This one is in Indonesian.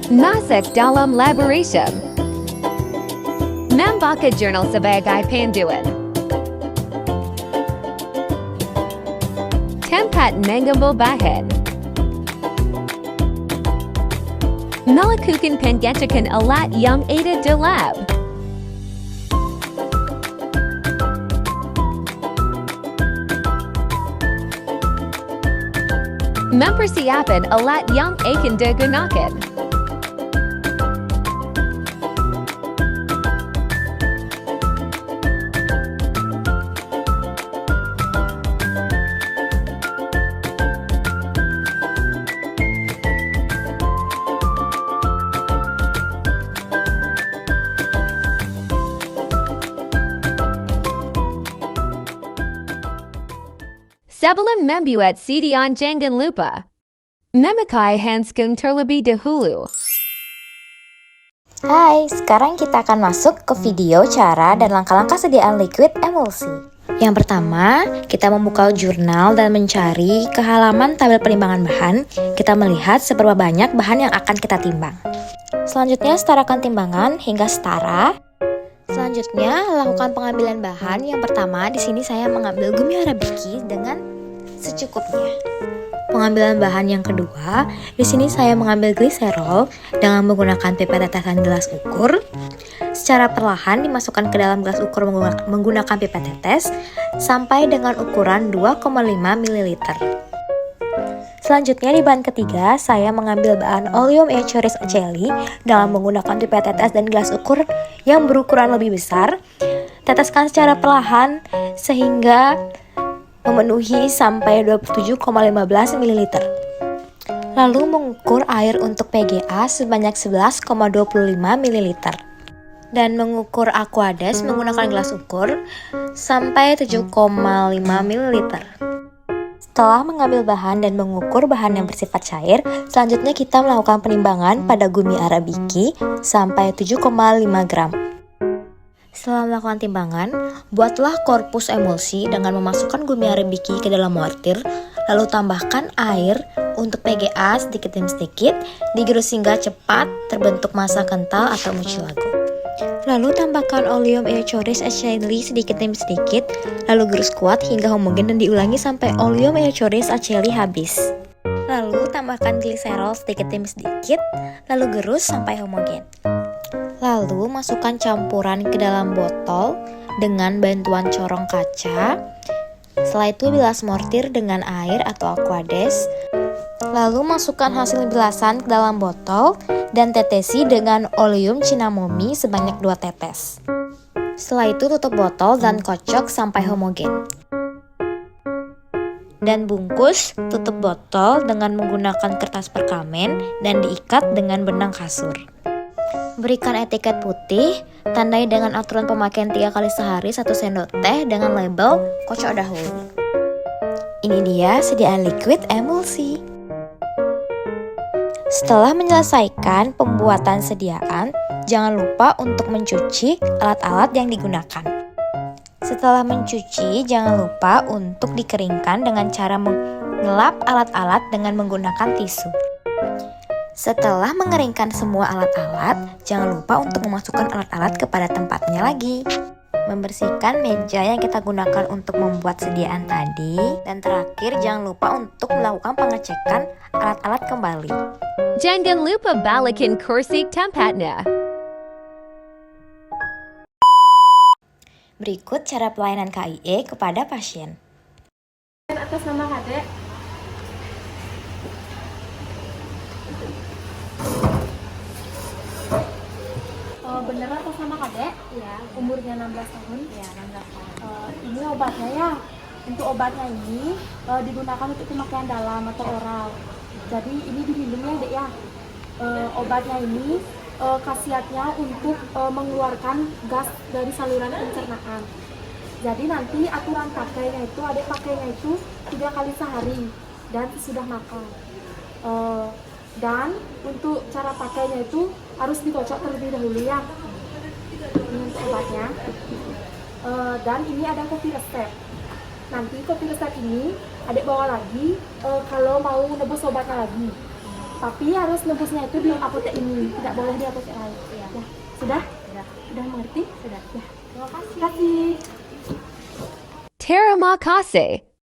Masuk dalam laboratorium. Membaca jurnal sebagai panduan. Tempat mengambil bahan. Melakukan pengecekan alat yang ada di lab. Mempersiapkan alat yang akan digunakan. Sebelum membuat sediaan jangan lupa memakai handphone terlebih dahulu. Hai, sekarang kita akan masuk ke video cara dan langkah-langkah sediaan liquid emulsi. Yang pertama, kita membuka jurnal dan mencari ke halaman tabel penimbangan bahan. Kita melihat seberapa banyak bahan yang akan kita timbang. Selanjutnya, setarakan timbangan hingga setara. Selanjutnya, lakukan pengambilan bahan. Yang pertama, di sini saya mengambil gumi arabiki dengan secukupnya. Pengambilan bahan yang kedua, di sini saya mengambil gliserol dengan menggunakan pipet tetesan gelas ukur. Secara perlahan dimasukkan ke dalam gelas ukur menggunakan pipet tetes sampai dengan ukuran 2,5 ml. Selanjutnya di bahan ketiga, saya mengambil bahan oleum echoris aceli dengan menggunakan pipet tetes dan gelas ukur yang berukuran lebih besar. Teteskan secara perlahan sehingga memenuhi sampai 27,15 ml. Lalu mengukur air untuk PGA sebanyak 11,25 ml. Dan mengukur aquades menggunakan gelas ukur sampai 7,5 ml. Setelah mengambil bahan dan mengukur bahan yang bersifat cair, selanjutnya kita melakukan penimbangan pada gumi arabiki sampai 7,5 gram. Setelah melakukan timbangan, buatlah korpus emulsi dengan memasukkan gumi arabiki ke dalam mortir, lalu tambahkan air untuk PGA sedikit demi sedikit, digerus hingga cepat terbentuk massa kental atau mucilago. Lalu tambahkan oleum echoris aceli sedikit demi sedikit, lalu gerus kuat hingga homogen dan diulangi sampai oleum echoris aceli habis. Lalu tambahkan gliserol sedikit demi sedikit, lalu gerus sampai homogen. Lalu masukkan campuran ke dalam botol dengan bantuan corong kaca. Setelah itu bilas mortir dengan air atau aquades. Lalu masukkan hasil bilasan ke dalam botol dan tetesi dengan oleum cinamomi sebanyak 2 tetes. Setelah itu tutup botol dan kocok sampai homogen. Dan bungkus tutup botol dengan menggunakan kertas perkamen dan diikat dengan benang kasur. Berikan etiket putih, tandai dengan aturan pemakaian 3 kali sehari 1 sendok teh dengan label kocok dahulu. Ini dia sediaan liquid emulsi. Setelah menyelesaikan pembuatan sediaan, jangan lupa untuk mencuci alat-alat yang digunakan. Setelah mencuci, jangan lupa untuk dikeringkan dengan cara mengelap alat-alat dengan menggunakan tisu. Setelah mengeringkan semua alat-alat, jangan lupa untuk memasukkan alat-alat kepada tempatnya lagi. Membersihkan meja yang kita gunakan untuk membuat sediaan tadi. Dan terakhir, jangan lupa untuk melakukan pengecekan alat-alat kembali. Jangan lupa balikin kursi tempatnya. Berikut cara pelayanan KIE kepada pasien. Atas nama Kadek. Bener atas nama Kadek? Iya. Umurnya 16 tahun? Iya, 16 tahun. Ini obatnya ya. Untuk obatnya ini digunakan untuk pemakaian dalam atau oral. Jadi ini diminum ya Dek ya. Obatnya ini khasiatnya untuk mengeluarkan gas dari saluran pencernaan. Jadi nanti aturan pakainya itu, Adek pakainya itu 3 kali sehari dan sudah makan. Dan untuk cara pakainya itu harus dikocok terlebih dahulu ya. Ini untuk obatnya. Dan ini ada kopi resep. Nanti kopi resep ini Adek bawa lagi kalau mau nebus obatnya lagi. Tapi harus nebusnya itu di apotek ini, tidak boleh di apotek lain. Ya, sudah? Sudah mengerti? Sudah. Ya. Terima kasih. Terima kasih.